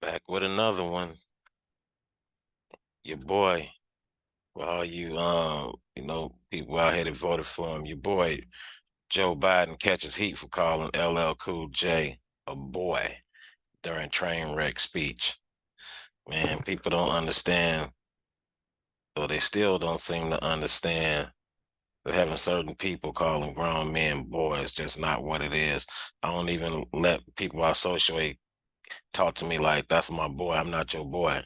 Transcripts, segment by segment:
Back with another one. Your boy, for all you people out here that voted for him, your boy Joe Biden catches heat for calling LL Cool J a boy during train wreck speech. Man, people don't understand, or they still don't seem to understand that having certain people calling grown men boys just not what it is. I don't even let people I associate talk to me like that's my boy. I'm not your boy.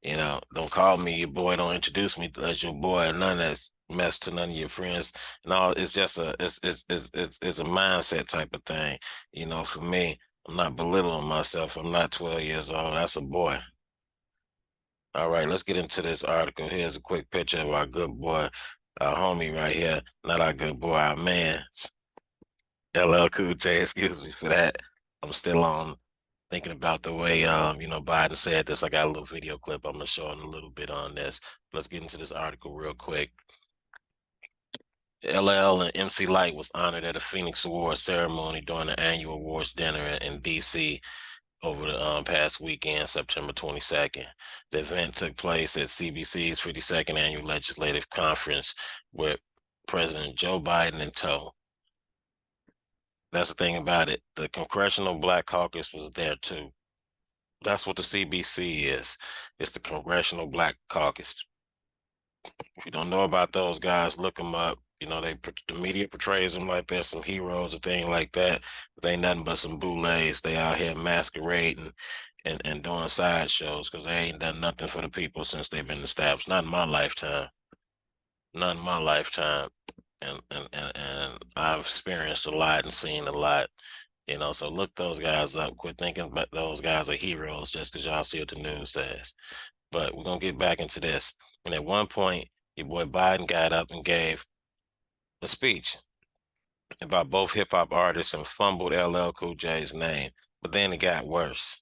Don't call me your boy. Don't introduce me as your boy. None of that mess to none of your friends. No, it's just it's a mindset type of thing. For me, I'm not belittling myself. I'm not 12 years old. That's a boy. All right, let's get into this article. Here's a quick picture of our good boy, our homie right here. Not our good boy, our man, LL Cool J. Excuse me for that. I'm still on thinking about the way Biden said this. I got a little video clip I'm gonna show in a little bit on this. Let's get into this article real quick. LL and MC Lyte was honored at a Phoenix Awards ceremony during the annual awards dinner in DC over the past weekend, September 22nd. The event took place at CBC's 52nd annual legislative conference with President Joe Biden in tow. That's the thing about it. The Congressional Black Caucus was there too. That's what the CBC is. It's the Congressional Black Caucus. If you don't know about those guys, look them up. The media portrays them like they're some heroes or thing like that. But they ain't nothing but some boulets. They out here masquerading and doing sideshows because they ain't done nothing for the people since they've been established. Not in my lifetime. Not in my lifetime. And I've experienced a lot and seen a lot. So look those guys up. Quit thinking about those guys are heroes just because y'all see what the news says. But we're gonna get back into this. And at one point, your boy Biden got up and gave a speech about both hip hop artists and fumbled LL Cool J's name. But then it got worse.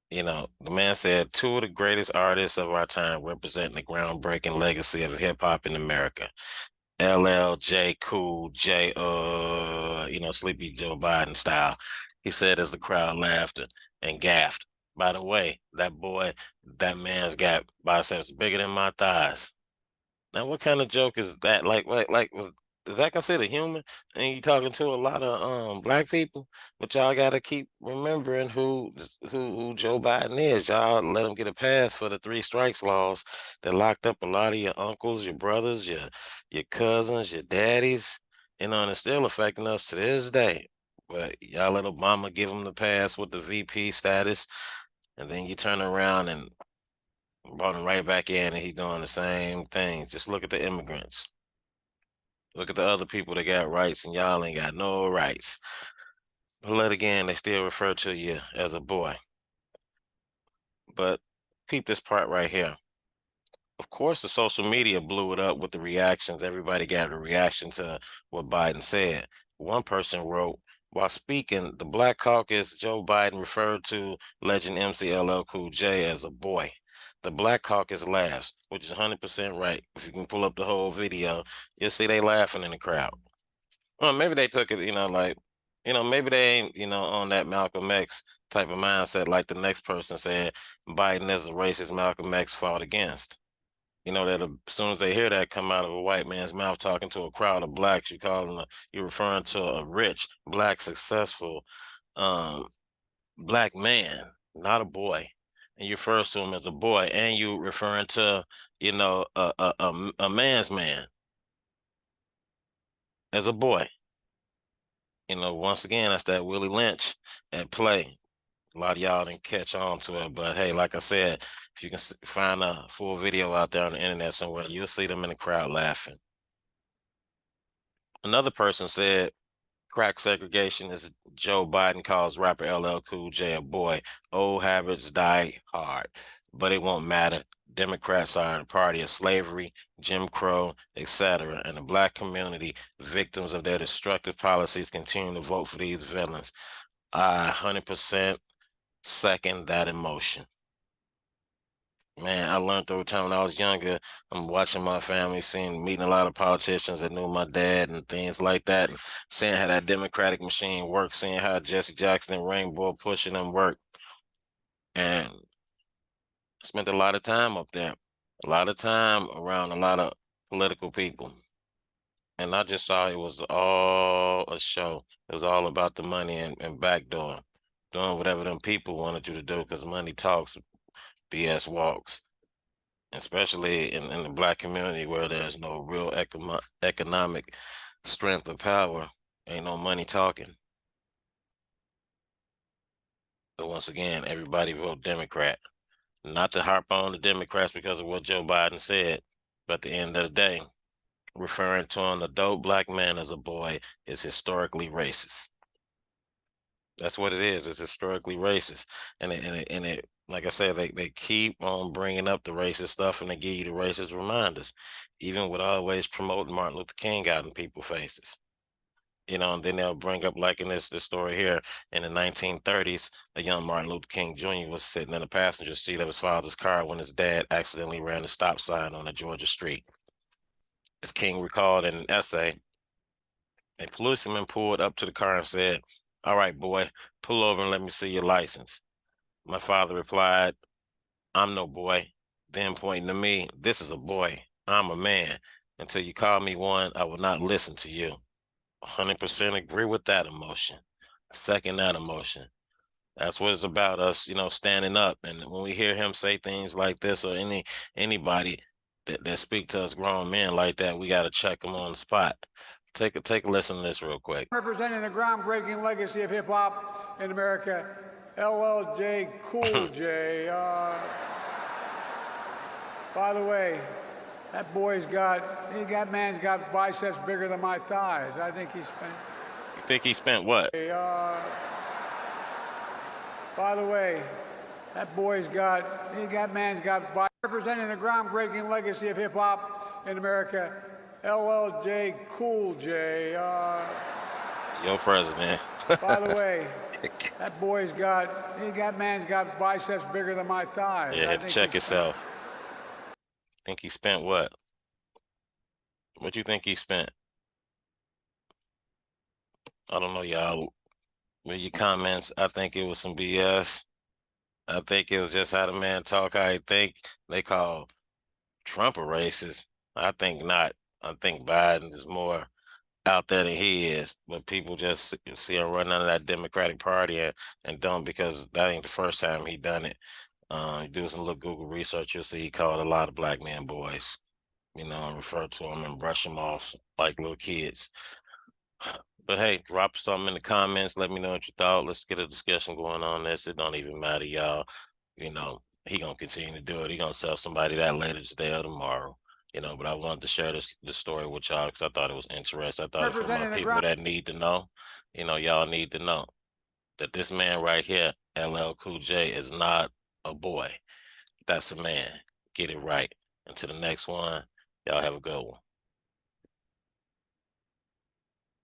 The man said two of the greatest artists of our time representing the groundbreaking legacy of hip hop in America. LLJ Cool J, Sleepy Joe Biden style. He said as the crowd laughed and gasped. By the way, that man's got biceps bigger than my thighs. Now, what kind of joke is that? Is that considered human? And you talking to a lot of black people, but y'all gotta keep remembering who Joe Biden is. Y'all let him get a pass for the three strikes laws that locked up a lot of your uncles, your brothers, your cousins, your daddies, and it's still affecting us to this day. But y'all let Obama give him the pass with the VP status, and then you turn around and brought him right back in, and he's doing the same thing. Just look at the immigrants. Look at the other people that got rights, and y'all ain't got no rights. But again, they still refer to you as a boy. But keep this part right here. Of course, the social media blew it up with the reactions. Everybody got a reaction to what Biden said. One person wrote, while speaking, the Black Caucus, Joe Biden referred to legend MC LL Cool J as a boy. The Black Caucus laughs, which is 100% right. If you can pull up the whole video, you'll see they laughing in the crowd. Well, maybe they took it, maybe they ain't, on that Malcolm X type of mindset like the next person said, Biden is a racist Malcolm X fought against. That as soon as they hear that come out of a white man's mouth talking to a crowd of blacks, you're referring to a rich, black, successful, um, black man, not a boy. And you refer to him as a boy, and you referring to, a man's man as a boy. Once again, that's that Willie Lynch at play. A lot of y'all didn't catch on to it, but hey, like I said, if you can find a full video out there on the internet somewhere, you'll see them in the crowd laughing. Another person said, crack segregation is Joe Biden calls rapper LL Cool J a boy. Old habits die hard, but it won't matter. Democrats are the party of slavery, Jim Crow, etc. And the black community, victims of their destructive policies, continue to vote for these villains. I 100% second that emotion. Man, I learned over time when I was younger. I'm watching my family, meeting a lot of politicians that knew my dad and things like that, and seeing how that Democratic machine works, seeing how Jesse Jackson and Rainbow pushing them work. and spent a lot of time up there, a lot of time around a lot of political people. And I just saw it was all a show. It was all about the money and backdoor, doing whatever them people wanted you to do because money talks, BS walks. Especially in the black community where there's no real economic strength or power, ain't no money talking. But once again, everybody vote Democrat. Not to harp on the Democrats because of what Joe Biden said, but at the end of the day, referring to an adult black man as a boy is historically racist. That's what it is. It's historically racist, and it. Like I said, they keep on bringing up the racist stuff, and they give you the racist reminders, even with always promoting Martin Luther King out in people's faces. And then they'll bring up like in this story here in the 1930s, a young Martin Luther King Jr. was sitting in the passenger seat of his father's car when his dad accidentally ran a stop sign on a Georgia street. As King recalled in an essay, a policeman pulled up to the car and said, "All right, boy, pull over and let me see your license." My father replied, "I'm no boy." Then pointing to me, "This is a boy. I'm a man. Until you call me one, I will not listen to you." 100% agree with that emotion. Second that emotion. That's what it's about, us, standing up. And when we hear him say things like this, or anybody that speak to us grown men like that, we got to check them on the spot. Take a listen to this real quick. Representing the groundbreaking legacy of hip hop in America, LL Cool J. By the way, that man's got biceps bigger than my thighs. I think he spent. You think he spent what? By the way, that man's got biceps. Representing the groundbreaking legacy of hip hop in America, LL Cool J. Yo, president. By the way, that man's got biceps bigger than my thighs. Yeah, check yourself. Think he spent what? What you think he spent? I don't know, y'all. With your comments, I think it was some BS. I think it was just how the man talk. I think they call Trump a racist. I think not. I think Biden is more out there than he is, but people just see him run under that Democratic Party and don't, because that ain't the first time he done it. Do some little Google research, you'll see he called a lot of black men boys, and refer to them and brush them off like little kids. But hey, drop something in the comments. Let me know what you thought. Let's get a discussion going on this. It don't even matter, y'all. He gonna continue to do it. He gonna sell somebody that later today or tomorrow. But I wanted to share this story with y'all because I thought it was interesting. I thought it for my people that need to know, y'all need to know that this man right here, LL Cool J, is not a boy. That's a man. Get it right. Until the next one, y'all have a good one.